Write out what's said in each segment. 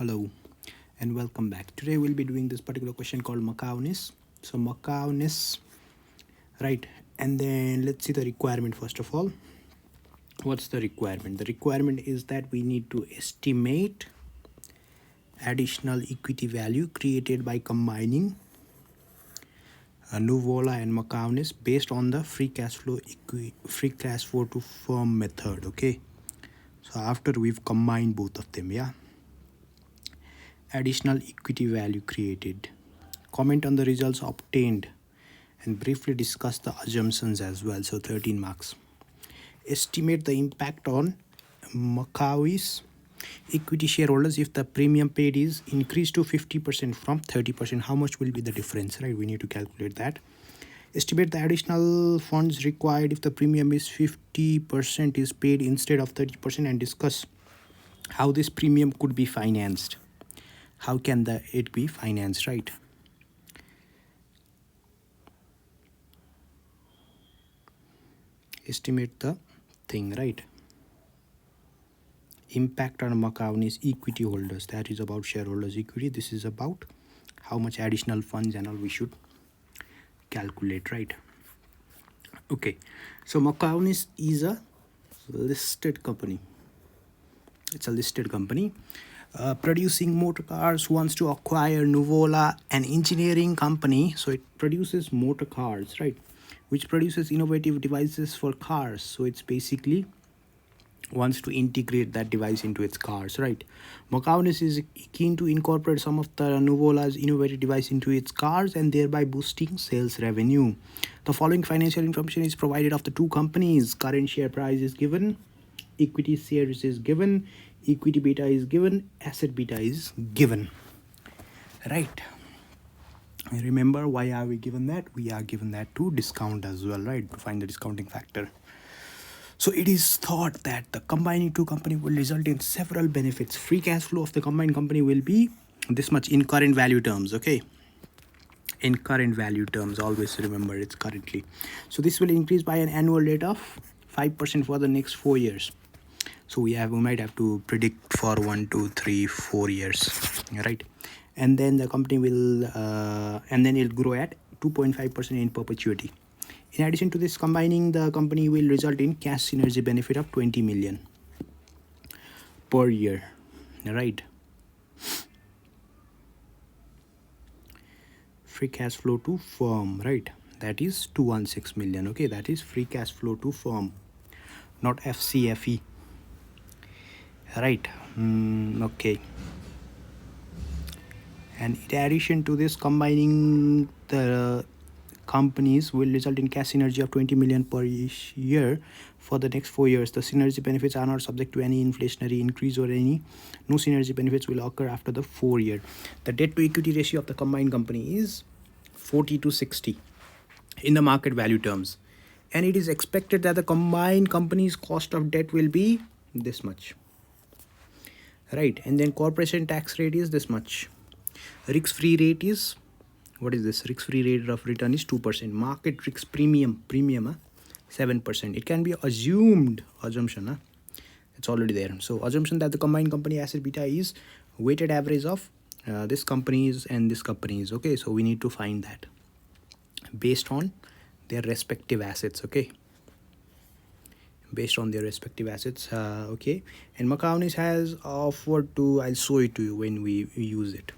Hello and welcome back. Today we'll be doing this particular question called Makonis. So Makonis, right? And then let's see the requirement first of all. What's the requirement? The requirement is that we need to estimate additional equity value created by combining Nuvola and Makonis based on the free cash flow to firm method. Okay. So after we've combined both of them, yeah. Additional equity value created. Comment on the results obtained and briefly discuss the assumptions as well. So 13 marks. Estimate the impact on Makonis equity shareholders if the premium paid is increased to 50% from 30%. How much will be the difference, right? We need to calculate that. Estimate the additional funds required if the premium is 50% is paid instead of 30% and discuss how this premium could be financed. How can it be financed, right? Estimate the thing, right? Impact on Makonis equity holders. That is about shareholders' equity. This is about how much additional funds and all we should calculate, right? Okay, so Makonis is a listed company. It's a listed company. Producing motor cars, wants to acquire Nuvola, an engineering company. So it produces motor cars, right? Which produces innovative devices for cars. So it's basically wants to integrate that device into its cars, right? Makonis is keen to incorporate some of the Nuvola's innovative device into its cars and thereby boosting sales revenue. The following financial information is provided of the two companies. Current share price is given. Equity shares is given. Equity beta is given. Asset beta is given, right? Remember, why are we given that? We are given that to discount as well, right? To find the discounting factor. So it is thought that the combining two company will result in several benefits. Free cash flow of the combined company will be this much in current value terms, okay? In current value terms, always remember it's currently. So this will increase by an annual rate of 5% for the next 4 years. So we might have to predict for 1, 2, 3, 4 years, right? And then the company will, and then it'll grow at 2.5% in perpetuity. In addition to this, combining the company will result in cash synergy benefit of 20 million per year, right? Free cash flow to firm, right? That is 216 million. Okay, that is free cash flow to firm, not FCFE. Right. Okay. And in addition to this, combining the companies will result in cash synergy of 20 million per year for the next 4 years. The synergy benefits are not subject to any inflationary increase or any. No synergy benefits will occur after the 4 year. The debt to equity ratio of the combined company is 40 to 60 in the market value terms. And it is expected that the combined company's cost of debt will be this much. Right, and then corporation tax rate is this much. Risk-free rate is, what is this? Risk-free rate of return is 2%. Market risk premium 7%. It can be assumption. It's already there. So assumption that the combined company asset beta is weighted average of this companies and this companies. Okay, so we need to find that based on their respective assets. Okay. Based on their respective assets, okay. And Makonis has offered to, I'll show it to you when we use it.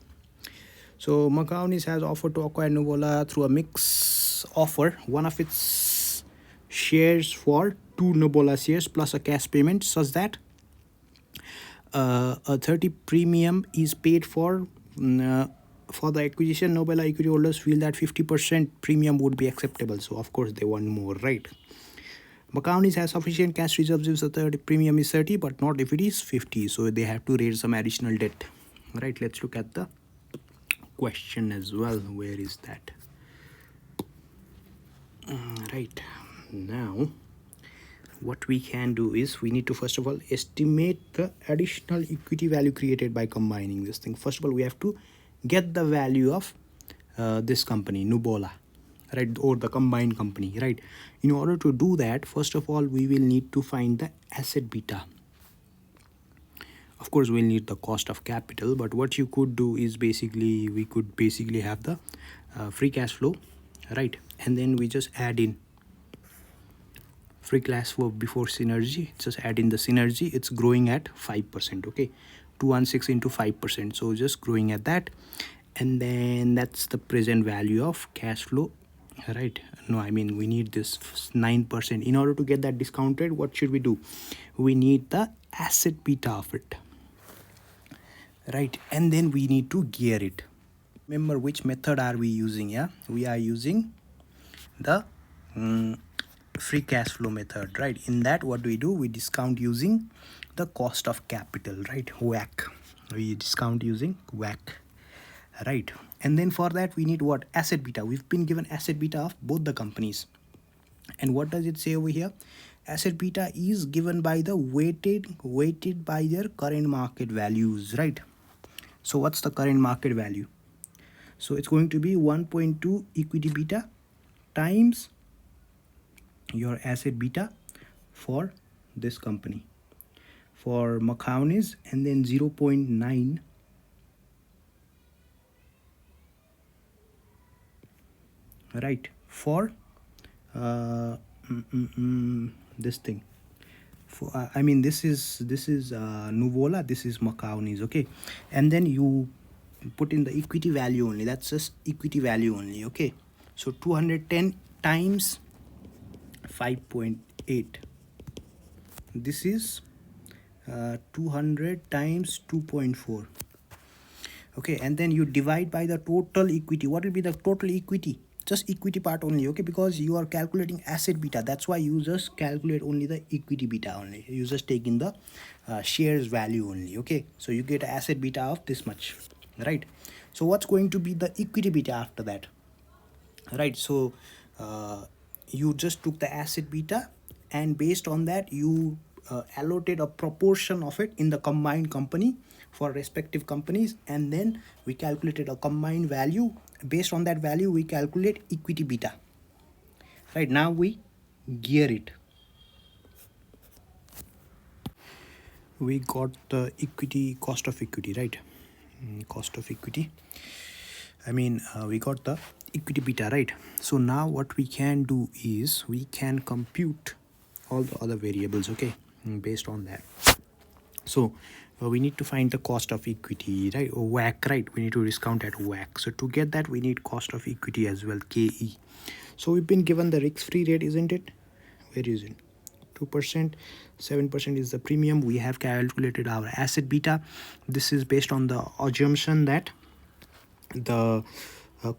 So Makonis has offered to acquire Nuvola through a mix offer, one of its shares for 2 Nuvola shares plus a cash payment, such that a 30 premium is paid for the acquisition. Nuvola equity holders feel that 50% premium would be acceptable, so of course they want more, right? Makonis has sufficient cash reserves if the third premium is 30, but not if it is 50. So they have to raise some additional debt. Right, let's look at the question as well. Where is that? Right, now what we can do is we need to first of all estimate the additional equity value created by combining this thing. First of all, we have to get the value of this company, Nuvola, right, or the combined company, right? In order to do that, first of all, we will need to find the asset beta Of course we'll need the cost of capital, but what you could do is basically we could basically have the free cash flow, right? And then we just add in free cash flow before synergy, just add in the synergy. It's growing at 5%. Okay, 216 into 5%, so just growing at that. And then that's the present value of cash flow, right? No, I mean we need this 9%. In order to get that discounted, what should we do? We need the asset beta of it, right? And then we need to gear it. Remember which method are we using? Yeah, we are using the free cash flow method, right? In that, what do? We discount using the cost of capital, right? WACC. We discount using WACC, right? And then for that we need what? Asset beta. We've been given asset beta of both the companies. And what does it say over here? Asset beta is given by the weighted by their current market values, right? So what's the current market value? So it's going to be 1.2 equity beta times your asset beta for this company, for Makonis, and then 0.9 right for this thing. For I mean this is Nuvola, this is Makonis. Okay, and then you put in the equity value only. That's just equity value only. Okay, so 210 times 5.8. This is 200 times 2.4. Okay, and then you divide by the total equity. What will be the total equity? Just equity part only. Okay, because you are calculating asset beta, that's why you just calculate only the equity beta only. You just take in the shares value only. Okay, so you get asset beta of this much, right? So what's going to be the equity beta after that, right? So you just took the asset beta, and based on that you allotted a proportion of it in the combined company for respective companies, and then we calculated a combined value. Based on that value we calculate equity beta, right? Now we gear it. We got the equity, cost of equity, right? Cost of equity, I mean we got the equity beta, right? So now what we can do is we can compute all the other variables, okay, based on that. So we need to find the cost of equity, right? Or WACC, right? We need to discount at WACC. So to get that we need cost of equity as well, KE. So we've been given the risk-free rate, isn't it? Where is it? 2%, 7% is the premium. We have calculated our asset beta. This is based on the assumption that the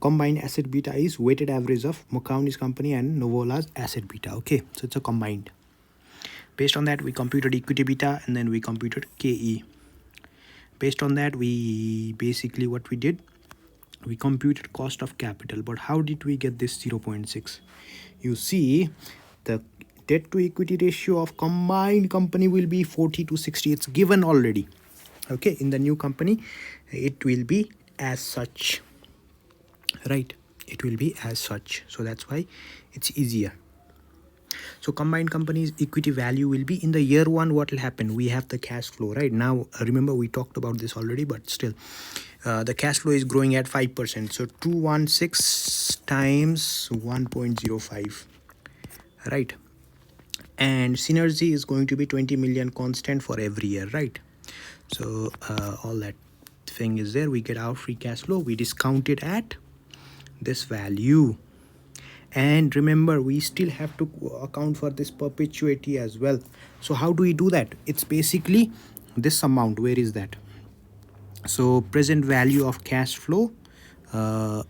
combined asset beta is weighted average of Makonis company and Nuvola's asset beta. Okay, so it's a combined. Based on that we computed equity beta, and then we computed KE. Based on that we basically what we did, we computed cost of capital. But how did we get this 0.6? You see, the debt to equity ratio of combined company will be 40:60. It's given already. Okay, in the new company it will be as such, right? It will be as such, so that's why it's easier. So combined companies equity value will be in the year one. What will happen? We have the cash flow, right? Now remember we talked about this already, but still the cash flow is growing at 5%. So 216 times 1.05, right? And synergy is going to be 20 million constant for every year, right? So all that thing is there. We get our free cash flow, we discount it at this value. And remember we still have to account for this perpetuity as well. So how do we do that? It's basically this amount. Where is that? So present value of cash flow, no,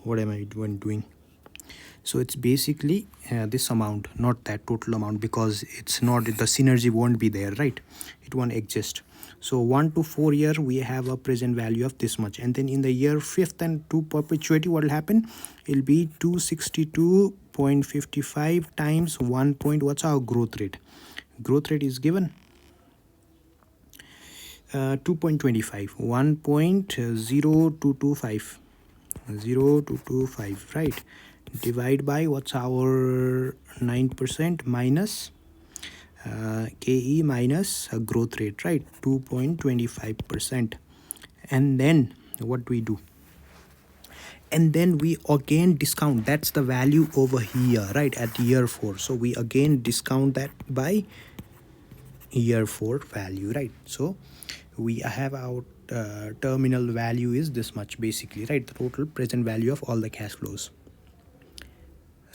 what am I doing? So it's basically this amount, not that total amount, because it's not, the synergy won't be there, right? It won't exist. So 1 to 4 year we have a present value of this much, and then in the year 5th and to perpetuity what will happen? It'll be 262.55 times 1 point. What's our growth rate? Growth rate is given 2.25, 1.0225, 0225, right? Divide by what's our 9% minus KE minus growth rate, right? 2.25%. And then what do we do? And then we again discount. That's the value over here, right, at year 4. So we again discount that by year 4 value, right? So we have our terminal value is this much basically, right? The total present value of all the cash flows,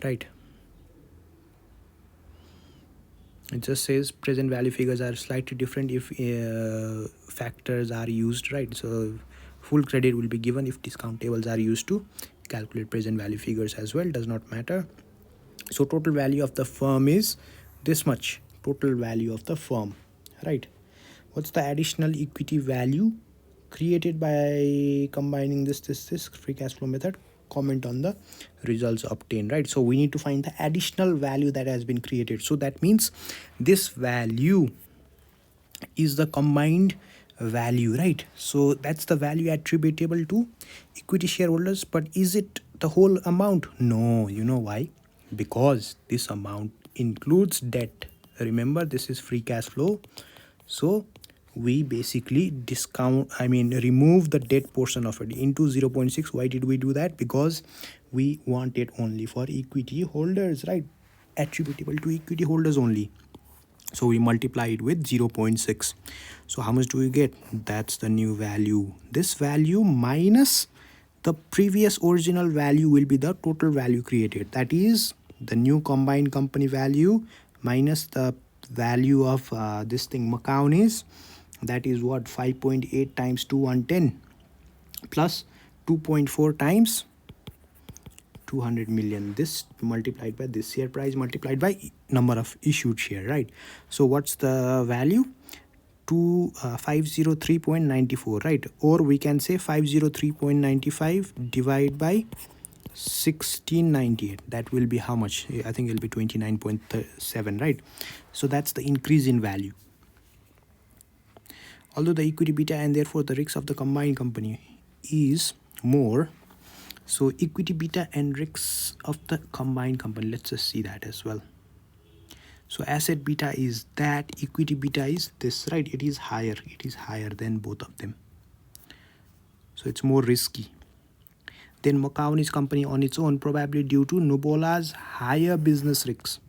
right? It just says present value figures are slightly different if factors are used, right? So full credit will be given if discount tables are used to calculate present value figures as well, does not matter. So total value of the firm is this much, total value of the firm, right? What's the additional equity value created by combining this free cash flow method? Comment on the results obtained, right? So we need to find the additional value that has been created. So that means this value is the combined value, right? So that's the value attributable to equity shareholders. But is it the whole amount? No. You know why? Because this amount includes debt. Remember, this is free cash flow. So we basically remove the debt portion of it into 0.6. Why did we do that? Because we want it only for equity holders, right? Attributable to equity holders only. So we multiply it with 0.6. So how much do we get? That's the new value. This value minus the previous original value will be the total value created. That is the new combined company value minus the value of this thing Makonis. That is what? 5.8 times 210 plus 2.4 times 200 million. This multiplied by this share price multiplied by number of issued share, right? So what's the value? 503.94, right? Or we can say 503.95 divided by 1698. That will be how much? I think it will be 29.7, right? So that's the increase in value. Although the equity beta and therefore the risks of the combined company is more, so equity beta and risks of the combined company, let's just see that as well. So asset beta is that, equity beta is this, right? It is higher than both of them. So it's more risky. Then Makonis company on its own, probably due to Nobola's higher business risks,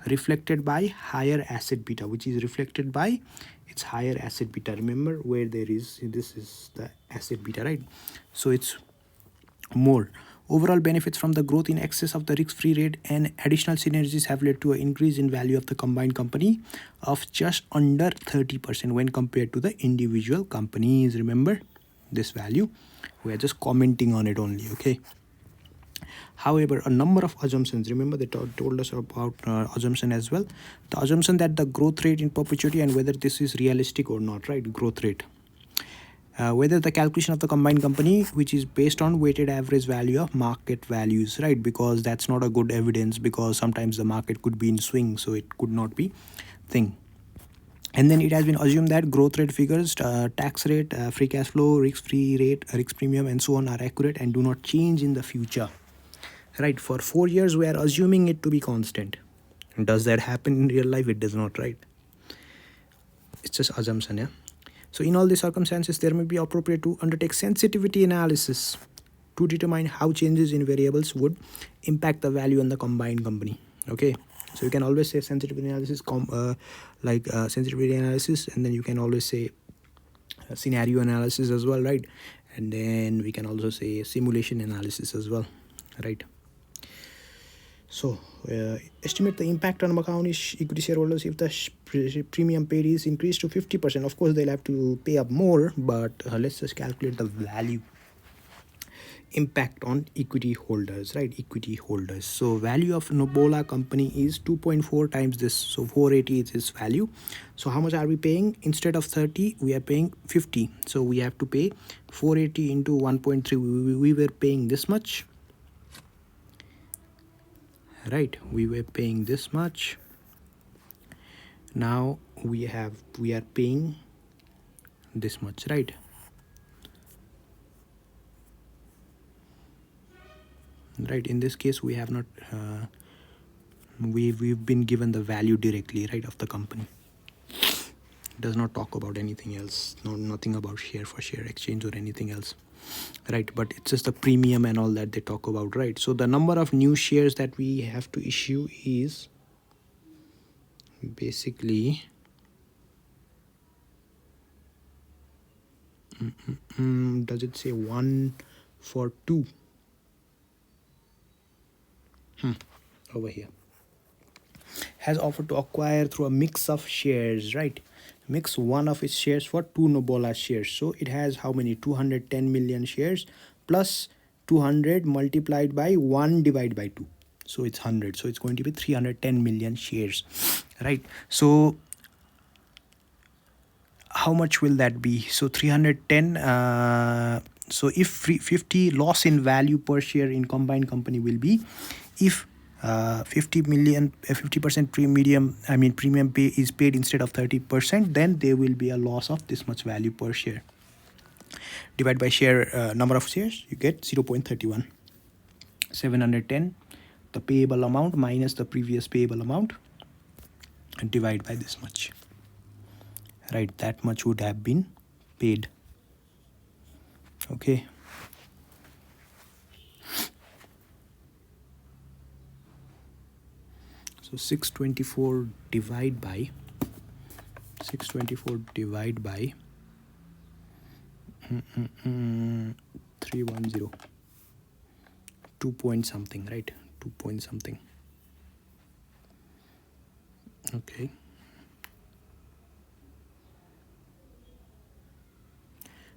reflected by higher asset beta, which is reflected by its higher asset beta. Remember where there is, this is the asset beta, right? So it's more. Overall benefits from the growth in excess of the risk-free rate and additional synergies have led to an increase in value of the combined company of just under 30% when compared to the individual companies. Remember this value? We are just commenting on it only, okay? However, a number of assumptions, remember they told us about assumption as well. The assumption that the growth rate in perpetuity and whether this is realistic or not, right? Growth rate. Whether the calculation of the combined company, which is based on weighted average value of market values, right? Because that's not a good evidence, because sometimes the market could be in swing, so it could not be thing. And then it has been assumed that growth rate figures, tax rate, free cash flow, risk-free rate, risk premium, and so on are accurate and do not change in the future, right? For 4 years, we are assuming it to be constant. Does that happen in real life? It does not, right? It's just assumption, yeah? So in all these circumstances, there may be appropriate to undertake sensitivity analysis to determine how changes in variables would impact the value on the combined company. Okay, so you can always say sensitivity analysis, sensitivity analysis, and then you can always say scenario analysis as well, right? And then we can also say simulation analysis as well, right? So estimate the impact on Makonis equity shareholders if the premium paid is increased to 50%. Of course, they'll have to pay up more, but let's just calculate the value impact on equity holders, right? Equity holders. So value of Nobola company is 2.4 times this. So 480 is its value. So how much are we paying? Instead of 30, we are paying 50. So we have to pay 480 into 1.3. We were paying this much. Right, we were paying this much. Now we are paying this much, right? Right, in this case we have not We've been given the value directly, right, of the company. It does not talk about anything else. No, nothing about share for share exchange or anything else, right? But it's just the premium and all that they talk about, right? So the number of new shares that we have to issue is basically does it say 1 for 2 over here? Has offered to acquire through a mix of shares, right? Mix one of its shares for two Nobola shares. So it has how many? 210 million shares plus 200 multiplied by 1 divided by 2. So it's 100. So it's going to be 310 million shares, right? So how much will that be? So 310, so if 50 loss in value per share in combined company will be, if 50% premium pay is paid instead of 30%, then there will be a loss of this much value per share. Divide by share number of shares, you get 0.31. 710, the payable amount minus the previous payable amount, and divide by this much. Right, that much would have been paid. Okay. So 624 divide by 310, 2 point something, right? 2 point something. Okay.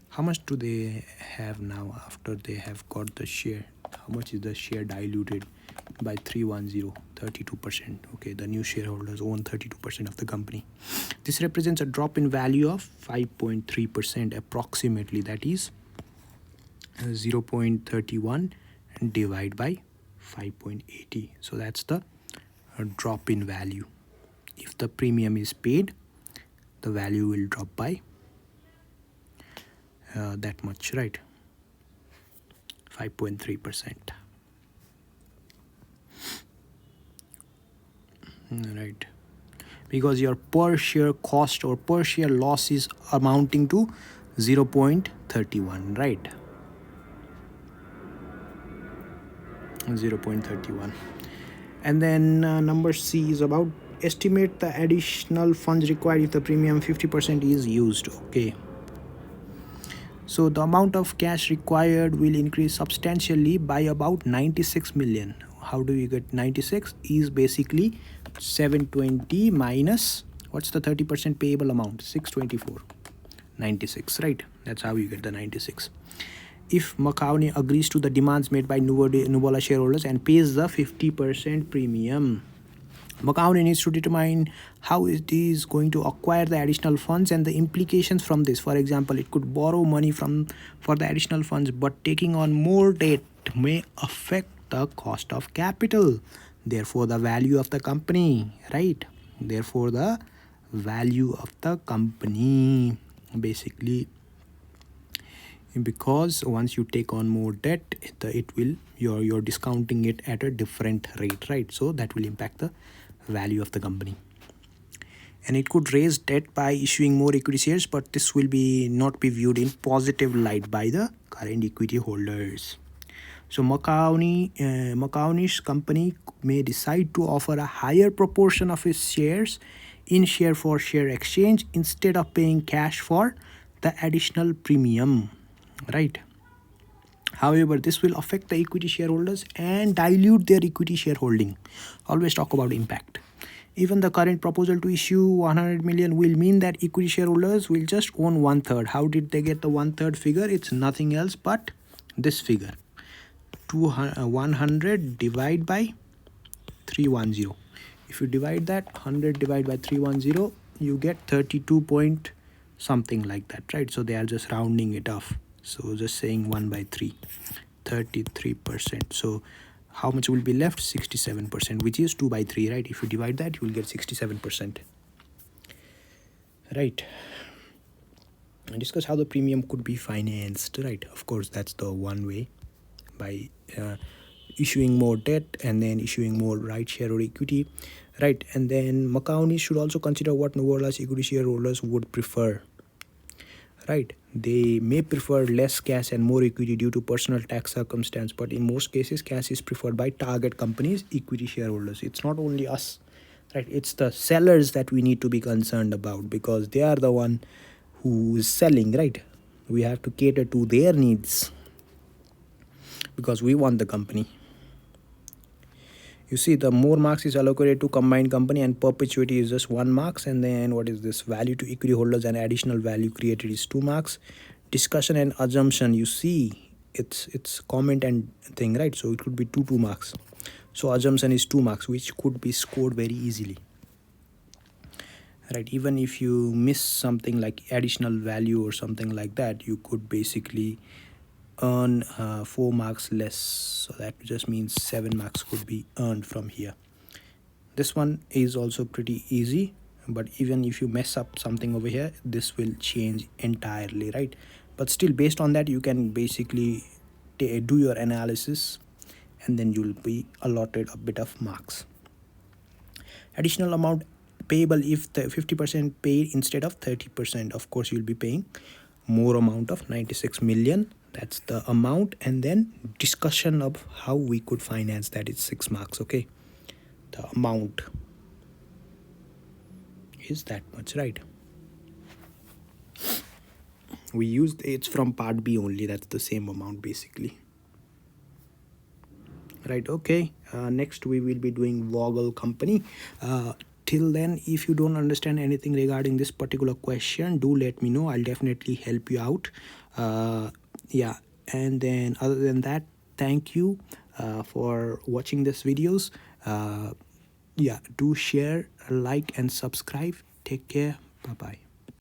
How much do they have now after they have got the share? How much is the share diluted by 310? 32%. Okay, the new shareholders own 32% of the company. This represents a drop in value of 5.3% approximately. That is 0.31 and divide by 5.80. So that's the drop in value. If the premium is paid, the value will drop by that much, right? 5.3%. Right, because your per share cost or per share loss is amounting to 0.31, right? 0.31. And then number C is about estimate the additional funds required if the premium 50% is used. Okay, so the amount of cash required will increase substantially by about 96 million. How do you get 96? Is basically 720 minus what's the 30% payable amount? 624. 96, right? That's how you get the 96. If Makonis agrees to the demands made by Nobola shareholders and pays the 50% premium, Makonis needs to determine how it is going to acquire the additional funds and the implications from this. For example, it could borrow money for the additional funds, but taking on more debt may affect the cost of capital. Therefore, the value of the company, right? Therefore, the value of the company, basically, because once you take on more debt, you're discounting it at a different rate, right? So that will impact the value of the company. And it could raise debt by issuing more equity shares, but this will not be viewed in positive light by the current equity holders. So Makonis company may decide to offer a higher proportion of its shares in share for share exchange instead of paying cash for the additional premium, right? However, this will affect the equity shareholders and dilute their equity shareholding. Always talk about impact. Even the current proposal to issue 100 million will mean that equity shareholders will just own 1/3. How did they get the 1/3 figure? It's nothing else but this figure. 100 divided by 310. If you divide that 100 divided by 310, you get 32 point something like that, right? So they are just rounding it off. So just saying 1 by 3, 33%. So how much will be left? 67%, which is 2 by 3, right? If you divide that, you will get 67%. Right. And discuss how the premium could be financed, right? Of course, that's the one way, by issuing more debt and then issuing more right share or equity, right? And then Makonis should also consider what Novarlas equity shareholders would prefer, right? They may prefer less cash and more equity due to personal tax circumstance, but in most cases cash is preferred by target companies equity shareholders. It's not only us, right? It's the sellers that we need to be concerned about, because they are the one who is selling, right? We have to cater to their needs because we want the company. You see, the more marks is allocated to combined company and perpetuity is just 1 marks. And then what is this? Value to equity holders and additional value created is 2 marks. Discussion and assumption, you see, it's comment and thing, right? So it could be 2 marks. So assumption is 2 marks, which could be scored very easily, right? Even if you miss something like additional value or something like that, you could basically earn 4 marks less. So that just means 7 marks could be earned from here. This one is also pretty easy, but even if you mess up something over here, this will change entirely, right? But still, based on that, you can basically do your analysis and then you'll be allotted a bit of marks. Additional amount payable if the 50% paid instead of 30%. Of course, you'll be paying more amount of 96 million. That's the amount. And then discussion of how we could finance that is 6 marks. Okay, the amount is that much, right? We used, it's from part B only, that's the same amount basically, right? Okay, next we will be doing Vogel company. Till then, if you don't understand anything regarding this particular question, do let me know. I'll definitely help you out. Yeah, and then other than that, thank you for watching this videos. Yeah, do share, like and subscribe. Take care. Bye bye.